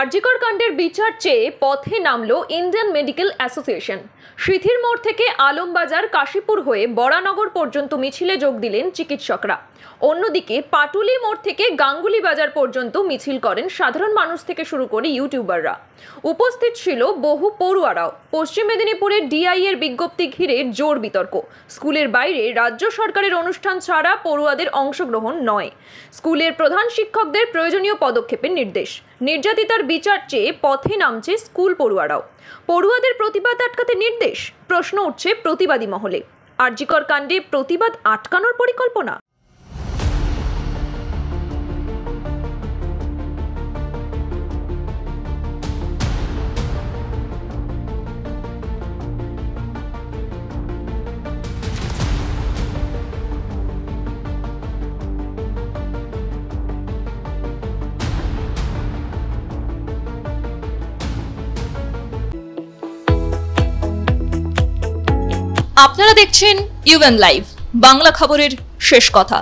আরজিকর কাণ্ডের বিচার চেয়ে পথে নামল ইন্ডিয়ান মেডিকেল অ্যাসোসিয়েশন। সিথির মোড় থেকে আলমবাজার কাশীপুর হয়ে বরানগর পর্যন্ত মিছিলে যোগ দিলেন চিকিৎসকরা। অন্যদিকে পাটুলি মোড় থেকে গাঙ্গুলি বাজার পর্যন্ত মিছিল করেন সাধারণ মানুষ থেকে শুরু করে ইউটিউবাররা। উপস্থিত ছিল বহু পড়ুয়ারাও। পশ্চিম মেদিনীপুরের ডিআই এর বিজ্ঞপ্তি ঘিরে জোর বিতর্ক। স্কুলের বাইরে রাজ্য সরকারের অনুষ্ঠান ছাড়া পড়ুয়াদের অংশগ্রহণ নয়। স্কুলের প্রধান শিক্ষকদের প্রয়োজনীয় পদক্ষেপের নির্দেশ। নির্যাতিতার বিচার চেয়ে পথে নামছে স্কুল পড়ুয়ারাও। পড়ুয়াদের প্রতিবাদ আটকাতে নির্দেশ। প্রশ্ন উঠছে প্রতিবাদী মহলে। আরজিকর কাণ্ডে প্রতিবাদ আটকানোর পরিকল্পনা? আপনারা দেখছেন ইউএন লাইভ, বাংলা খবরের শেষ কথা।